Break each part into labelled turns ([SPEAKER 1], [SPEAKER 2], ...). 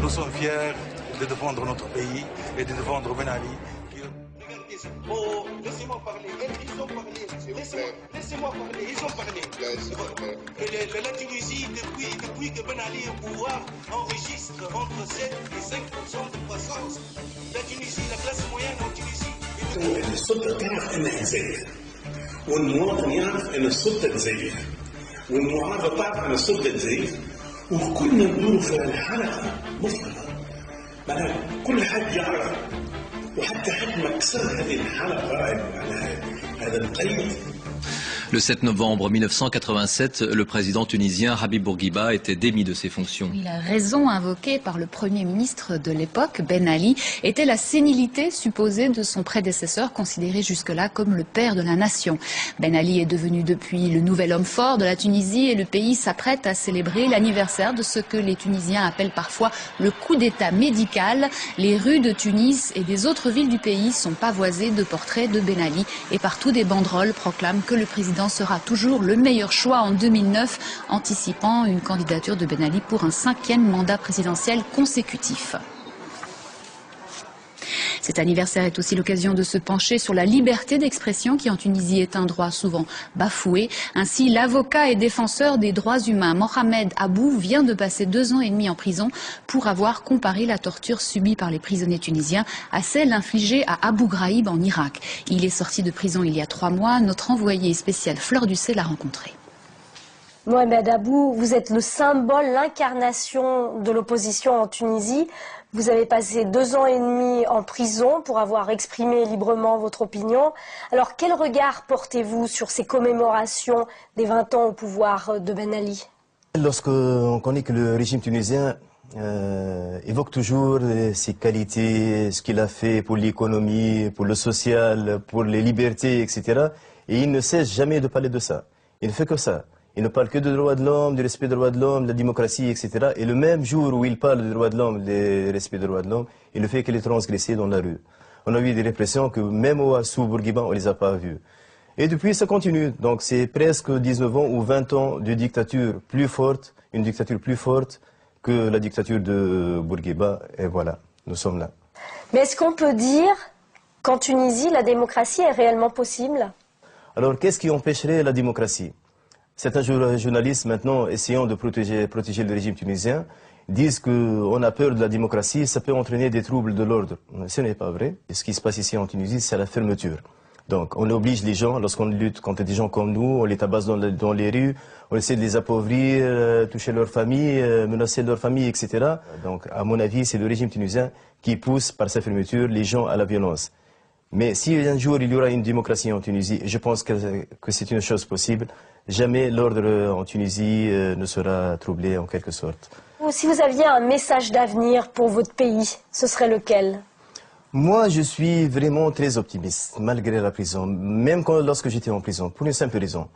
[SPEAKER 1] nous sommes fiers de défendre notre pays et de défendre Ben Ali.
[SPEAKER 2] Oh, laissez-moi parler. Ils ont parlé. Laissez-moi parler. Ils ont parlé. La Tunisie, depuis que Ben Ali est au pouvoir, enregistre entre 7 et 5% de croissance. La Tunisie, la classe moyenne en Tunisie.
[SPEAKER 3] السلطة تعرف انها تزيف والمواطن يعرف ان السلطة تزيف والمعارضة تعرف ان السلطة تزيف وكلنا ندور في الحلقة مفرغة معناها كل حد يعرف وحتى حد ما كسر هذه الحلقة على هذا القيد.
[SPEAKER 4] Le 7 novembre 1987, le président tunisien Habib Bourguiba était démis de ses fonctions.
[SPEAKER 5] La raison invoquée par le Premier ministre de l'époque, Ben Ali, était la sénilité supposée de son prédécesseur, considéré jusque-là comme le père de la nation. Ben Ali est devenu depuis le nouvel homme fort de la Tunisie et le pays s'apprête à célébrer l'anniversaire de ce que les Tunisiens appellent parfois le coup d'État médical. Les rues de Tunis et des autres villes du pays sont pavoisées de portraits de Ben Ali et partout des banderoles proclament que le président sera toujours le meilleur choix en 2009, anticipant une candidature de Ben Ali pour un 5e mandat présidentiel consécutif. Cet anniversaire est aussi l'occasion de se pencher sur la liberté d'expression qui en Tunisie est un droit souvent bafoué. Ainsi, l'avocat et défenseur des droits humains Mohamed Abou vient de passer 2 ans et demi en prison pour avoir comparé la torture subie par les prisonniers tunisiens à celle infligée à Abu Ghraib en Irak. Il est sorti de prison il y a 3 mois. Notre envoyée spéciale Fleur Ducet l'a rencontré.
[SPEAKER 6] Mohamed Abou, vous êtes le symbole, l'incarnation de l'opposition en Tunisie. Vous avez passé 2 ans et demi en prison pour avoir exprimé librement votre opinion. Alors, quel regard portez-vous sur ces commémorations des 20 ans au pouvoir de Ben Ali?
[SPEAKER 7] Lorsqu'on connaît que le régime tunisien évoque toujours ses qualités, ce qu'il a fait pour l'économie, pour le social, pour les libertés, etc. Et il ne cesse jamais de parler de ça. Il ne fait que ça. Il ne parle que des droits de l'homme, du respect des droits de l'homme, de la démocratie, etc. Et le même jour où il parle des droits de l'homme, du respect des droits de l'homme, il ne fait que les transgresser dans la rue. On a vu des répressions que même sous Bourguiba, on ne les a pas vues. Et depuis, ça continue. Donc c'est presque 19 ans ou 20 ans de dictature plus forte, une dictature plus forte que la dictature de Bourguiba. Et voilà, nous sommes là.
[SPEAKER 6] Mais est-ce qu'on peut dire qu'en Tunisie, la démocratie est réellement possible?
[SPEAKER 7] Alors qu'est-ce qui empêcherait la démocratie? Certains journalistes maintenant, essayant de protéger le régime tunisien, disent qu'on a peur de la démocratie, ça peut entraîner des troubles de l'ordre. Ce n'est pas vrai. Ce qui se passe ici en Tunisie, c'est la fermeture. Donc on oblige les gens, lorsqu'on lutte contre des gens comme nous, on les tabasse dans les rues, on essaie de les appauvrir, toucher leur famille, menacer leur famille, etc. Donc à mon avis, c'est le régime tunisien qui pousse par sa fermeture les gens à la violence. Mais si un jour il y aura une démocratie en Tunisie, et je pense que c'est une chose possible, jamais l'ordre en Tunisie ne sera troublé en quelque sorte.
[SPEAKER 6] Si vous aviez un message d'avenir pour votre pays, ce serait lequel?
[SPEAKER 7] Moi, je suis vraiment très optimiste, malgré la prison, même lorsque j'étais en prison, pour une simple raison.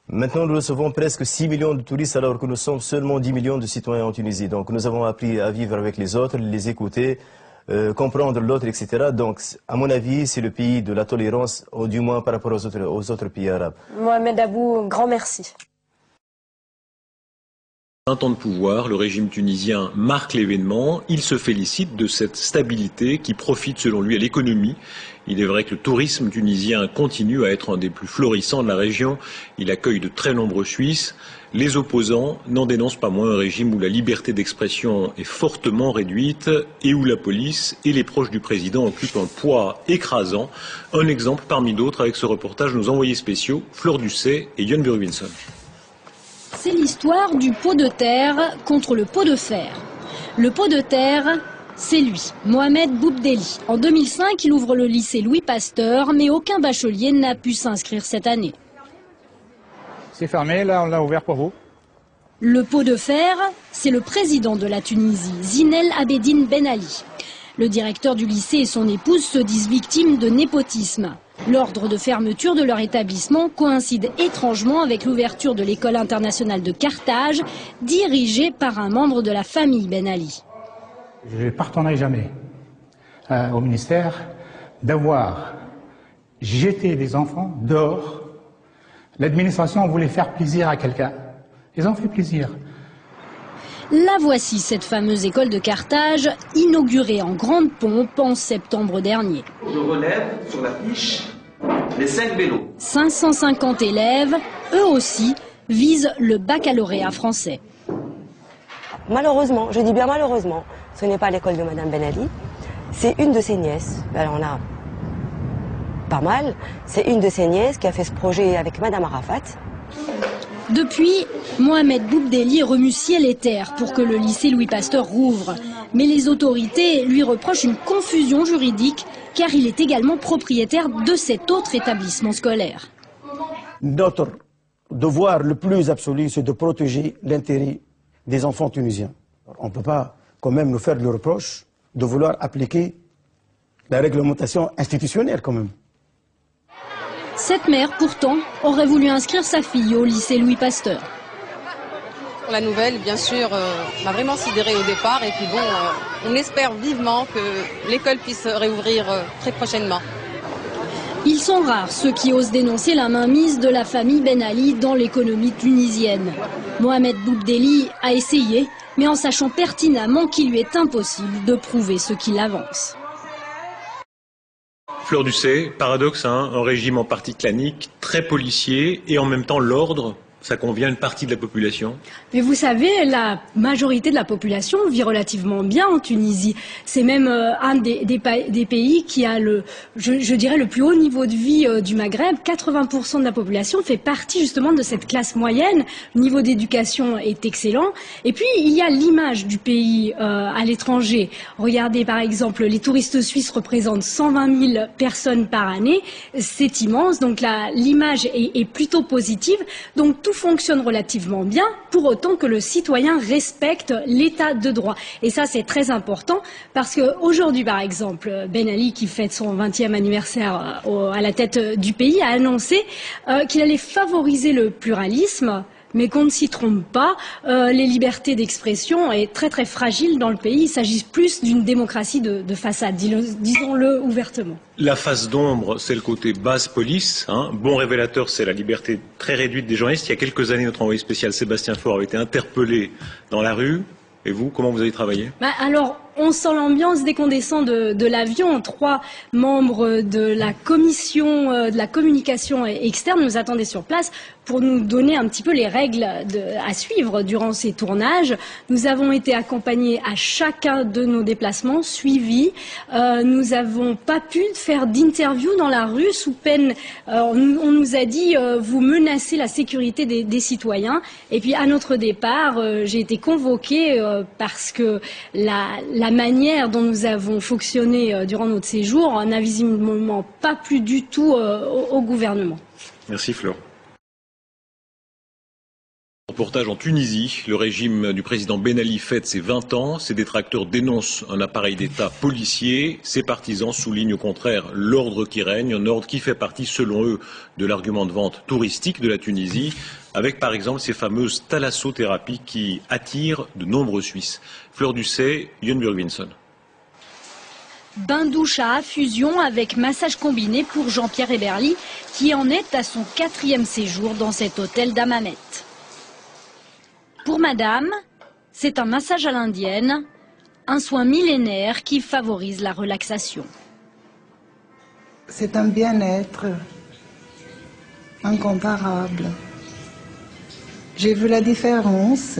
[SPEAKER 7] Maintenant, nous recevons presque 6 millions de touristes alors que nous sommes seulement 10 millions de citoyens en Tunisie. Donc nous avons appris à vivre avec les autres, les écouter, comprendre l'autre, etc. Donc, à mon avis, c'est le pays de la tolérance, ou du moins par rapport aux autres pays arabes.
[SPEAKER 6] Mohamed Abou, grand merci.
[SPEAKER 8] 20 ans de pouvoir, le régime tunisien marque l'événement. Il se félicite de cette stabilité qui profite selon lui à l'économie. Il est vrai que le tourisme tunisien continue à être un des plus florissants de la région. Il accueille de très nombreux Suisses. Les opposants n'en dénoncent pas moins un régime où la liberté d'expression est fortement réduite et où la police et les proches du président occupent un poids écrasant. Un exemple parmi d'autres avec ce reportage de nos envoyés spéciaux, Fleur Ducet et Yon Burwinson.
[SPEAKER 9] C'est l'histoire du pot de terre contre le pot de fer. Le pot de terre, c'est lui, Mohamed Boubdeli. En 2005, il ouvre le lycée Louis Pasteur, mais aucun bachelier n'a pu s'inscrire cette année.
[SPEAKER 10] C'est fermé, là on l'a ouvert pour vous.
[SPEAKER 9] Le pot de fer, c'est le président de la Tunisie, Zinel Abedine Ben Ali. Le directeur du lycée et son épouse se disent victimes de népotisme. L'ordre de fermeture de leur établissement coïncide étrangement avec l'ouverture de l'école internationale de Carthage, dirigée par un membre de la famille Ben Ali.
[SPEAKER 10] Je ne pardonnerai jamais au ministère d'avoir jeté des enfants dehors. L'administration voulait faire plaisir à quelqu'un. Ils ont fait plaisir.
[SPEAKER 9] La voici, cette fameuse école de Carthage, inaugurée en grande pompe en septembre dernier.
[SPEAKER 11] Je relève sur la fiche les 5 vélos.
[SPEAKER 9] 550 élèves, eux aussi, visent le baccalauréat français.
[SPEAKER 12] Malheureusement, je dis bien malheureusement, ce n'est pas l'école de Madame Ben Ali, c'est une de ses nièces. Alors on a pas mal, c'est une de ses nièces qui a fait ce projet avec Madame Arafat.
[SPEAKER 9] Depuis, Mohamed Boubdeli remue ciel et terre pour que le lycée Louis Pasteur rouvre. Mais les autorités lui reprochent une confusion juridique car il est également propriétaire de cet autre établissement scolaire.
[SPEAKER 13] Notre devoir le plus absolu, c'est de protéger l'intérêt des enfants tunisiens. On ne peut pas quand même nous faire le reproche de vouloir appliquer la réglementation institutionnelle quand même.
[SPEAKER 9] Cette mère, pourtant, aurait voulu inscrire sa fille au lycée Louis Pasteur.
[SPEAKER 14] La nouvelle, bien sûr, m'a vraiment sidérée au départ. Et puis bon, on espère vivement que l'école puisse réouvrir très prochainement.
[SPEAKER 9] Ils sont rares ceux qui osent dénoncer la mainmise de la famille Ben Ali dans l'économie tunisienne. Mohamed Boubdeli a essayé, mais en sachant pertinemment qu'il lui est impossible de prouver ce qu'il avance.
[SPEAKER 8] Fleur Ducet, paradoxe, hein, un régime en partie clanique, très policier, et en même temps l'ordre, ça convient à une partie de la population.
[SPEAKER 15] Mais vous savez, la majorité de la population vit relativement bien en Tunisie. C'est même un des pays qui a je dirais, le plus haut niveau de vie du Maghreb. 80% de la population fait partie justement de cette classe moyenne. Le niveau d'éducation est excellent. Et puis, il y a l'image du pays à l'étranger. Regardez par exemple, les touristes suisses représentent 120 000 personnes par année. C'est immense, donc l'image est plutôt positive. Donc tout fonctionne relativement bien, pour autant que le citoyen respecte l'état de droit. Et ça, c'est très important, parce qu'aujourd'hui, par exemple, Ben Ali, qui fête son 20e anniversaire à la tête du pays, a annoncé qu'il allait favoriser le pluralisme, mais qu'on ne s'y trompe pas, les libertés d'expression est très très fragile dans le pays. Il s'agit plus d'une démocratie de façade, disons-le ouvertement.
[SPEAKER 8] La face d'ombre, c'est le côté basse police. Hein. Bon révélateur, c'est la liberté très réduite des journalistes. Il y a quelques années, notre envoyé spécial Sébastien Faure avait été interpellé dans la rue. Et vous, comment vous avez travaillé ?
[SPEAKER 15] Alors, on sent l'ambiance dès qu'on descend de l'avion. 3 membres de la commission de la communication externe nous attendaient sur place pour nous donner un petit peu les règles à suivre durant ces tournages. Nous avons été accompagnés à chacun de nos déplacements, suivis. Nous n'avons pas pu faire d'interview dans la rue sous peine. On nous a dit vous menacez la sécurité des citoyens. Et puis à notre départ, j'ai été convoquée parce que la manière dont nous avons fonctionné durant notre séjour n'a visiblement pas plu du tout au gouvernement.
[SPEAKER 8] Merci Fleur. Reportage en Tunisie, le régime du président Ben Ali fête ses 20 ans, ses détracteurs dénoncent un appareil d'État policier, ses partisans soulignent au contraire l'ordre qui règne, un ordre qui fait partie selon eux de l'argument de vente touristique de la Tunisie, avec par exemple ces fameuses thalassothérapies qui attirent de nombreux Suisses. Fleur Ducet, Youn Burgwinson.
[SPEAKER 9] Bain-douche à infusion avec massage combiné pour Jean-Pierre Eberly, qui en est à son 4e séjour dans cet hôtel d'Hammamet. Pour madame, c'est un massage à l'indienne, un soin millénaire qui favorise la relaxation.
[SPEAKER 16] C'est un bien-être incomparable. J'ai vu la différence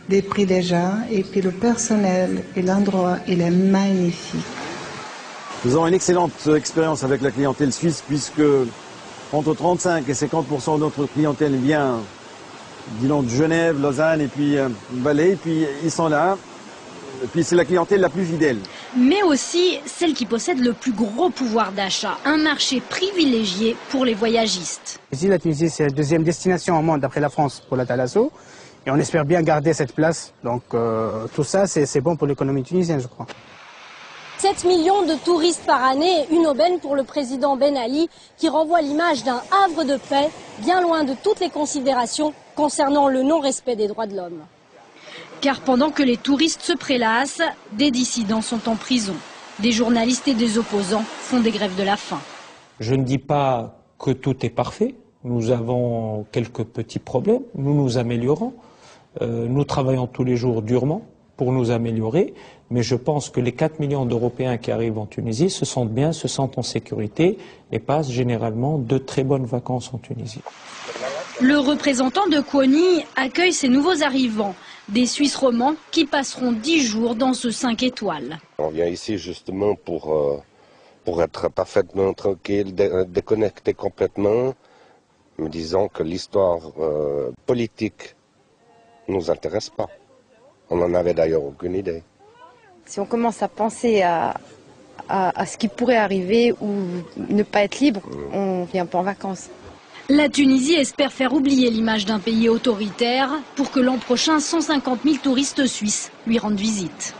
[SPEAKER 16] des prix déjà, et puis le personnel et l'endroit, il est magnifique.
[SPEAKER 17] Nous avons une excellente expérience avec la clientèle suisse, puisque entre 35 et 50% de notre clientèle vient disons de Genève, Lausanne et puis Valais, et puis ils sont là, et puis c'est la clientèle la plus fidèle.
[SPEAKER 9] Mais aussi celle qui possède le plus gros pouvoir d'achat, un marché privilégié pour les voyagistes.
[SPEAKER 10] Ici, la Tunisie, c'est la 2e destination au monde après la France pour la thalasso, et on espère bien garder cette place, donc tout ça c'est bon pour l'économie tunisienne, je crois.
[SPEAKER 6] 7 millions de touristes par année, une aubaine pour le président Ben Ali qui renvoie l'image d'un havre de paix, bien loin de toutes les considérations concernant le non-respect des droits de l'homme.
[SPEAKER 9] Car pendant que les touristes se prélassent, des dissidents sont en prison. Des journalistes et des opposants font des grèves de la faim.
[SPEAKER 18] Je ne dis pas que tout est parfait. Nous avons quelques petits problèmes, nous nous améliorons. Nous travaillons tous les jours durement pour nous améliorer, mais je pense que les 4 millions d'Européens qui arrivent en Tunisie se sentent bien, se sentent en sécurité et passent généralement de très bonnes vacances en Tunisie.
[SPEAKER 9] Le représentant de Kony accueille ces nouveaux arrivants, des Suisses romans qui passeront 10 jours dans ce 5 étoiles.
[SPEAKER 19] On vient ici justement pour être parfaitement tranquille, déconnecté complètement, me disant que l'histoire politique ne nous intéresse pas. On n'en avait d'ailleurs aucune idée.
[SPEAKER 20] Si on commence à penser à ce qui pourrait arriver ou ne pas être libre, on ne vient pas en vacances.
[SPEAKER 9] La Tunisie espère faire oublier l'image d'un pays autoritaire pour que l'an prochain, 150 000 touristes suisses lui rendent visite.